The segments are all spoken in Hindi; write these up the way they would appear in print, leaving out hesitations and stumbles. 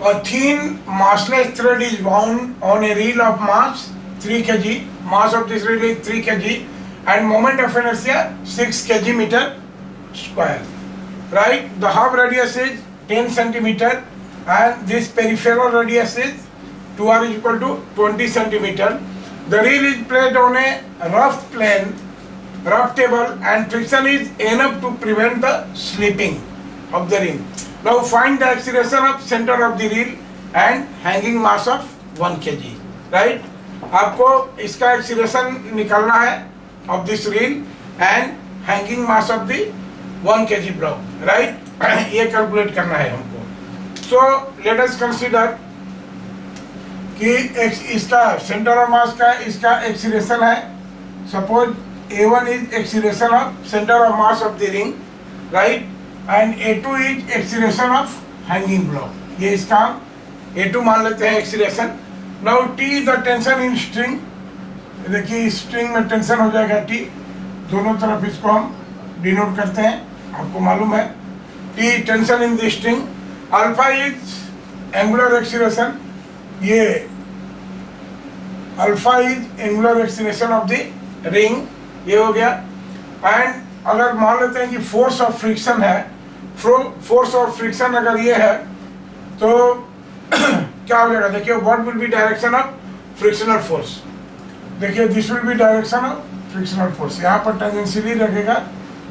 A thin massless thread is wound on a reel of mass 3 kg. Mass of this reel is 3 kg and moment of inertia 6 kg meter square. Right? The hub radius is 10 centimeter and this peripheral radius is 2r is equal to 20 centimeter. The reel is placed on a rough plane, rough table, and friction is enough to prevent the slipping of the reel. Now find the acceleration of center of the reel and hanging mass of 1 kg. Right? आपको इसका acceleration निकालना है of this reel and hanging mass of the 1 kg block. Right? ये calculate करना है हमको. So let us consider कि इसका center of mass का इसका acceleration है. Suppose A1 is acceleration of center of mass of the ring, right? And A2 is acceleration of hanging block. ये इसका A2 मान लेते हैं acceleration. Now T is the tension in string. देखिए string में tension हो जाएगा T. दोनों तरफ इसको हम denote करते हैं. आपको मालूम है. T tension in the string. Alpha is angular acceleration. ये alpha is angular acceleration of the ring. ये हो गया. And अगर मान लेते हैं कि फोर्स ऑफ फ्रिक्शन है, फोर्स ऑफ फ्रिक्शन अगर ये है तो क्या हो जाएगा? देखिए what will be direction of frictional force. देखिए this will be direction of frictional force. यहाँ पर टेंजेंशियली रखेगा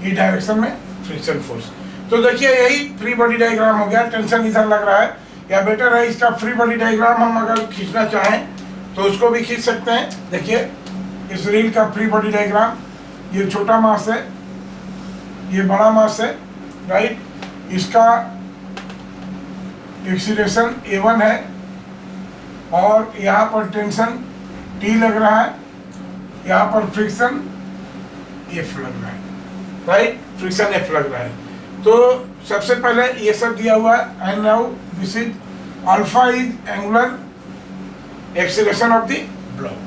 ये डायरेक्शन में फ्रिक्शन फोर्स. तो देखिए यही फ्री बॉडी डायग्राम हो गया. टेंशन इधर लग रहा है, या बेटर है इसका फ्री बॉडी डायग्राम हम अगर खींचना चाहें तो उसको भी खींच सकते हैं. देखिए इस रील का फ्री बॉडी डायग्राम. ये छोटा मास है, ये बड़ा मास है, राइट. इसका एक्सीलरेशन A1 है और यहाँ पर टेंशन T लग रहा है, यहाँ पर फ्रिक्शन F लग रहा है, राइट. फ्रिक्शन F लग रहा है. तो सबसे पहले ये सब दिया हुआ है. And now this is alpha is angular acceleration of the block.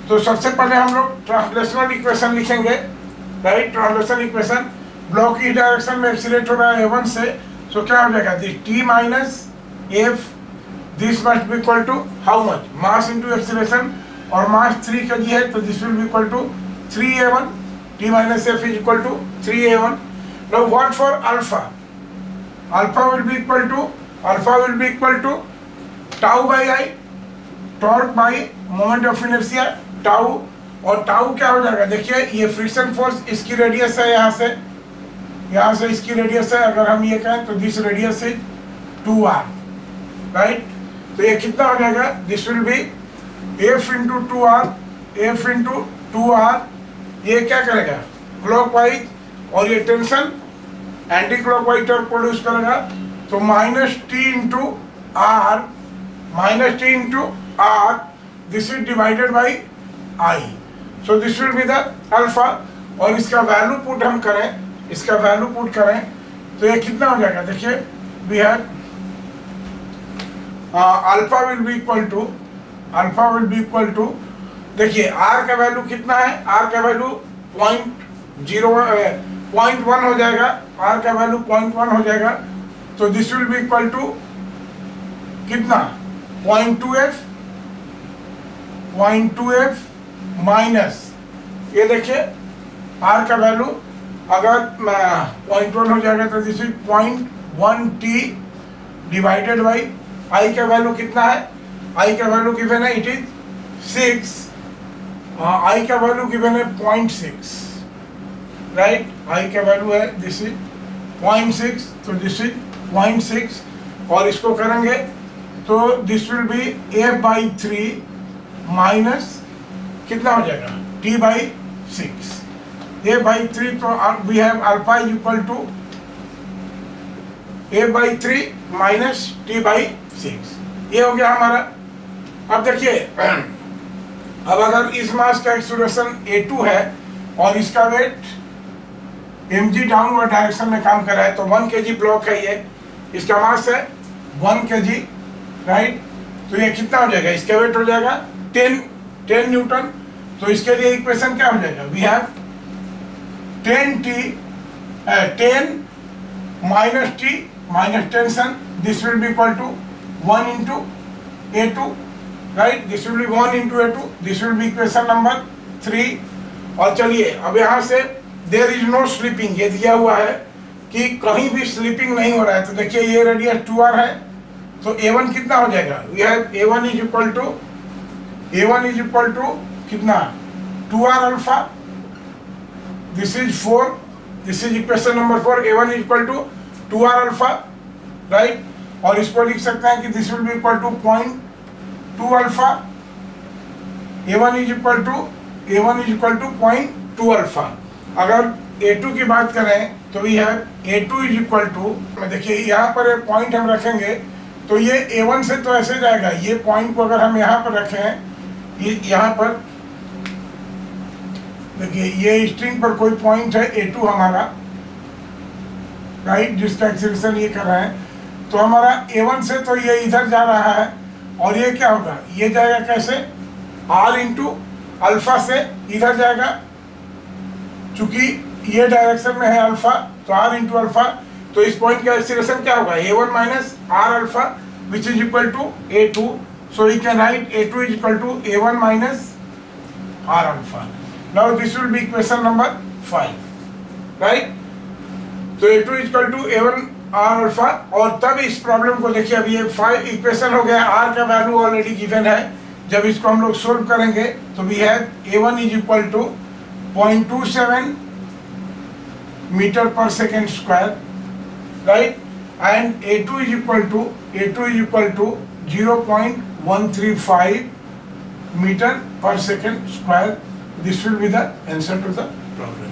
तो सबसे पहले हम लोग ट्रांसलेशनल इक्वेशन लिखेंगे, राइट. ट्रांसलेशनल इक्वेशन, ब्लॉक की डायरेक्शन में एक्सीलरेट हो रहा है A1 से, तो क्या हो जाएगा? This T minus F, this must be equal to how much? Mass into acceleration, और मास 3 kg है तो this will be equal to 3A1. T minus F is equal to 3A1. Now what for alpha? Alpha will be equal to tau by I, torque by moment of inertia tau. और टाउ क्या हो जाएगा? देखिए ये फ्रिक्शन फोर्स, इसकी रेडियस है यहाँ से इसकी रेडियस है. अगर हम ये कहें तो this radius is 2r, right. तो ये कितना हो जाएगा? This will be F into 2r. ये क्या करेगा? क्लॉकवाइज, और ये tension anti clockwise torque produce करेगा. तो minus T into R, this is divided by I. So this will be the alpha. और इसका वैल्यू पुट हम करें, तो ये कितना हो जाएगा? देखिए we have alpha will be equal to देखिए आर का वैल्यू कितना है? आर का वैल्यू 0.1 हो जाएगा. आर का वैल्यू 0.1 हो जाएगा. तो this will be equal to कितना? 0.2f माइनस, ये देखिए आर का वैल्यू अगर 0.1 हो जाएगा तो this is 0.1t divided by आई का वैल्यू कितना है? आई का वैल्यू गिवन है, इट इज 6. आई का वैल्यू गिवन है 0.6, राइट. आई का वैल्यू है दिस इज 0.6, तो दिस इज 0.6. और इसको करेंगे तो this will B F/3 minus कितना हो जाएगा? T/6. A/3, तो we have alpha is equal to A/3 minus T/6. ये हो गया हमारा. अब देखिए अब अगर इस मास का एक्सीलरेशन A2 है और इसका वेट mg डाउनवर्ड डायरेक्शन में काम कर रहा है, तो 1 kg ब्लॉक है ये, इसका मास है 1 kg, राइट. तो ये कितना हो जाएगा? इसका वेट हो जाएगा 10 न्यूटन. तो इसके लिए इक्वेशन क्या हो जाएगा? We have 10 minus T minus tension, this will be equal to 1 into A2, right? This will be 1 into A2. This will be equation number 3. और चलिए अब यहाँ से देयर इज नो स्लिपिंग, ये दिया हुआ है कि कहीं भी स्लिपिंग नहीं हो रहा है। तो देखिए ये रेडियस 2r है, तो A1 कितना हो जाएगा? A1 इज इक्वल टू कितना? 2r अल्फा, this is 4, this is equation number 4। A1 is equal to 2r alpha, right? और इसको लिख सकते हैं कि this will be equal to 0.2 alpha. A1 is equal to 0.2 alpha. अगर A2 की बात करें तो we have A2 is equal to, देखिए यहाँ पर एक पॉइंट हम रखेंगे तो ये A1 से तो ऐसे जाएगा, ये पॉइंट को अगर हम यहाँ पर रखें, यहाँ पर देखिए ये स्ट्रिंग पर कोई पॉइंट है A2 हमारा, राइट, जिसका एक्सेलेरेशन ये कर रहा है, तो हमारा A1 से तो ये इधर जा रहा है और ये क्या होगा? ये जाएगा कैसे? R इंटू अल्फा से इधर जाएगा, चूंकि ये डायरेक्शन में है अल्फा, तो R इंटू अल्फा, तो इस पॉइंट का एक्सेलरेशन क्या होगा? A1 minus R alpha which is equal to A2, so you can write A2 is equal to A1 minus R alpha. Now this will be equation number 5, right? तो A2 is equal to A1 R alpha. और तब इस प्रॉब्लम को देखिए, अब ये 5 इक्वेशन हो गया, R का वैल्यू ऑलरेडी गिवन है। जब इसको हम लोग सोल्व करेंगे तो we have A1 is equal to 0.27 metre per second square, right? And A2 is equal to 0.135 metre per second square. This will be the answer to the problem.